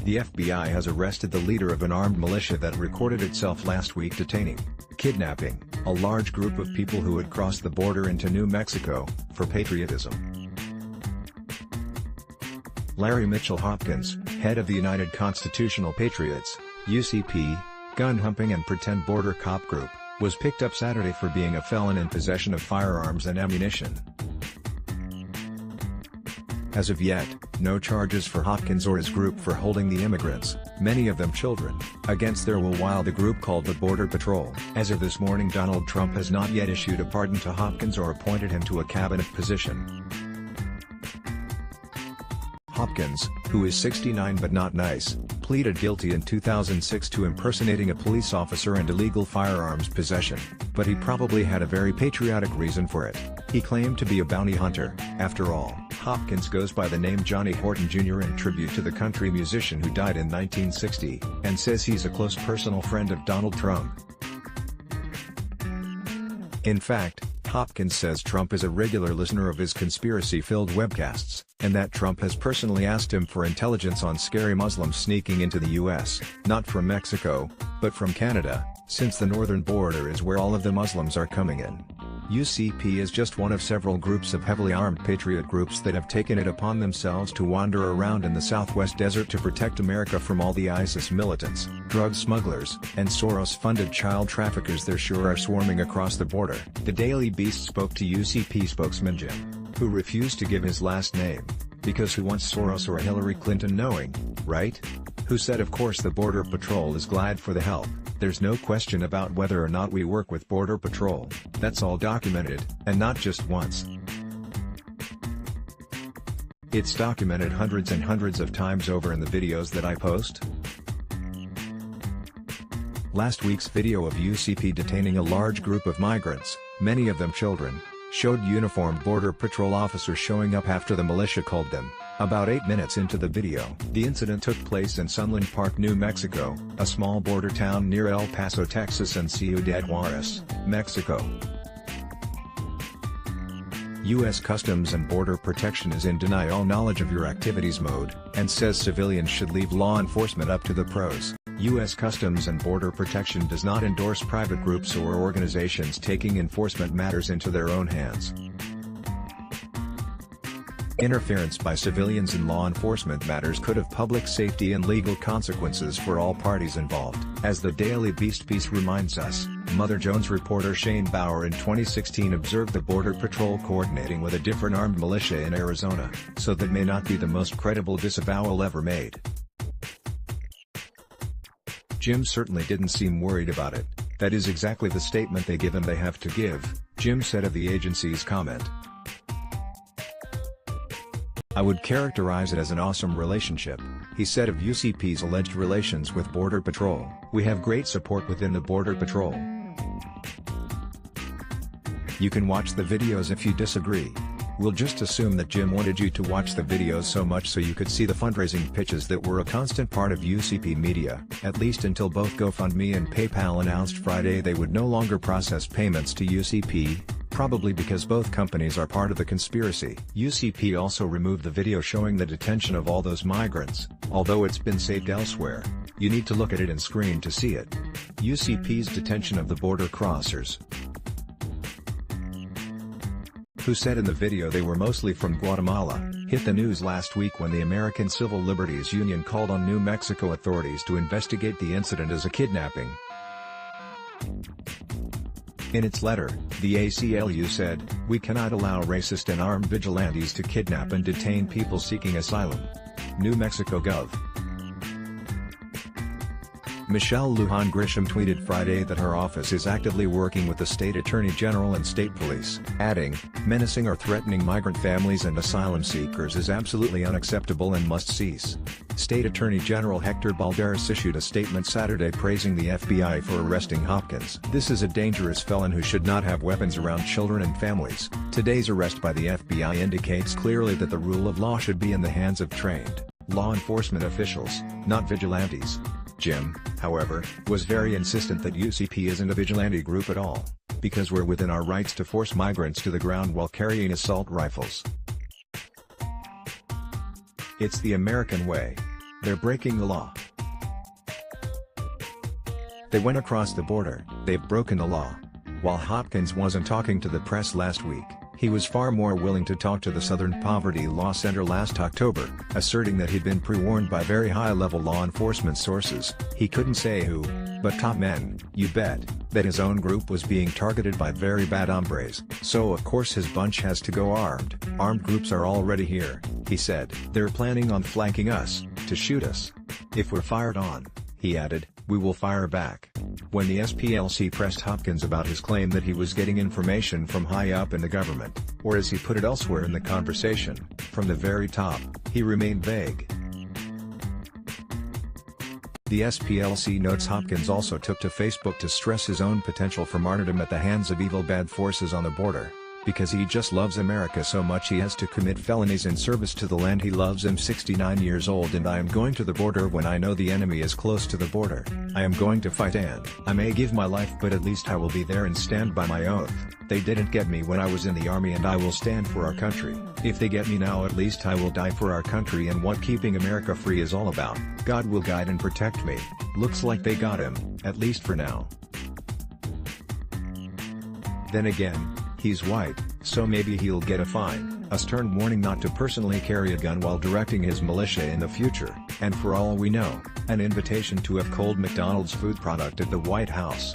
The FBI has arrested the leader of an armed militia that recorded itself last week detaining, kidnapping, a large group of people who had crossed the border into New Mexico, for patriotism. Larry Mitchell Hopkins, head of the United Constitutional Patriots, UCP, gun-humping and pretend border cop group, was picked up Saturday for being a felon in possession of firearms and ammunition. As of yet, no charges for Hopkins or his group for holding the immigrants, many of them children, against their will, while the group called the Border Patrol. As of this morning, Donald Trump has not yet issued a pardon to Hopkins or appointed him to a cabinet position. Hopkins, who is 69 but not nice, pleaded guilty in 2006 to impersonating a police officer and illegal firearms possession, but he probably had a very patriotic reason for it. He claimed to be a bounty hunter. After all, Hopkins goes by the name Johnny Horton Jr. in tribute to the country musician who died in 1960, and says he's a close personal friend of Donald Trump. In fact, Hopkins says Trump is a regular listener of his conspiracy-filled webcasts, and that Trump has personally asked him for intelligence on scary Muslims sneaking into the U.S., not from Mexico, but from Canada, since the northern border is where all of the Muslims are coming in. UCP is just one of several groups of heavily armed patriot groups that have taken it upon themselves to wander around in the Southwest desert to protect America from all the ISIS militants, drug smugglers, and Soros-funded child traffickers there sure are swarming across the border. The Daily Beast spoke to UCP spokesman Jim, who refused to give his last name, because who wants Soros or Hillary Clinton knowing, right? Who said of course the Border Patrol is glad for the help. There's no question about whether or not we work with Border Patrol, that's all documented, and not just once. It's documented hundreds and hundreds of times over in the videos that I post. Last week's video of UCP detaining a large group of migrants, many of them children, showed uniformed Border Patrol officers showing up after the militia called them. About 8 minutes into the video, the incident took place in Sunland Park, New Mexico, a small border town near El Paso, Texas and Ciudad Juarez, Mexico. U.S. Customs and Border Protection is in deny all knowledge of your activities mode, and says civilians should leave law enforcement up to the pros. U.S. Customs and Border Protection does not endorse private groups or organizations taking enforcement matters into their own hands. Interference by civilians in law enforcement matters could have public safety and legal consequences for all parties involved. As the Daily Beast piece reminds us, Mother Jones reporter Shane Bauer in 2016 observed the Border Patrol coordinating with a different armed militia in Arizona, so that may not be the most credible disavowal ever made. Jim certainly didn't seem worried about it. That is exactly the statement they give him they have to give, Jim said of the agency's comment. I would characterize it as an awesome relationship, he said of UCP's alleged relations with Border Patrol. We have great support within the Border Patrol. You can watch the videos if you disagree. We'll just assume that Jim wanted you to watch the videos so much so you could see the fundraising pitches that were a constant part of UCP media, at least until both GoFundMe and PayPal announced Friday they would no longer process payments to UCP, probably because both companies are part of the conspiracy. UCP also removed the video showing the detention of all those migrants, although it's been saved elsewhere. You need to look at it in screen to see it. UCP's detention of the border crossers, who said in the video they were mostly from Guatemala, hit the news last week when the American Civil Liberties Union called on New Mexico authorities to investigate the incident as a kidnapping. In its letter, the ACLU said, "We cannot allow racist and armed vigilantes to kidnap and detain people seeking asylum." New Mexico Gov. Michelle Lujan Grisham tweeted Friday that her office is actively working with the state attorney general and state police, adding, "Menacing or threatening migrant families and asylum seekers is absolutely unacceptable and must cease." State Attorney General Hector Balderas issued a statement Saturday praising the FBI for arresting Hopkins. "This is a dangerous felon who should not have weapons around children and families." Today's arrest by the FBI indicates clearly that the rule of law should be in the hands of trained law enforcement officials, not vigilantes. Jim, however, was very insistent that UCP isn't a vigilante group at all, because we're within our rights to force migrants to the ground while carrying assault rifles. It's the American way. They're breaking the law. They went across the border, they've broken the law. While Hopkins wasn't talking to the press last week, he was far more willing to talk to the Southern Poverty Law Center last October, asserting that he'd been pre-warned by very high-level law enforcement sources, he couldn't say who, but top men, you bet, that his own group was being targeted by very bad hombres, so of course his bunch has to go armed. Armed groups are already here, he said. They're planning on flanking us, to shoot us. If we're fired on, he added, we will fire back. When the SPLC pressed Hopkins about his claim that he was getting information from high up in the government, or as he put it elsewhere in the conversation, from the very top, he remained vague. The SPLC notes Hopkins also took to Facebook to stress his own potential for martyrdom at the hands of evil bad forces on the border. Because he just loves America so much he has to commit felonies in service to the land he loves. I'm 69 years old and I am going to the border when I know the enemy is close to the border. I am going to fight and I may give my life, but at least I will be there and stand by my oath. They didn't get me when I was in the army and I will stand for our country. If they get me now, at least I will die for our country and what keeping America free is all about. God will guide and protect me. Looks like they got him, at least for now. Then again, he's white, so maybe he'll get a fine, a stern warning not to personally carry a gun while directing his militia in the future, and for all we know, an invitation to a cold McDonald's food product at the White House.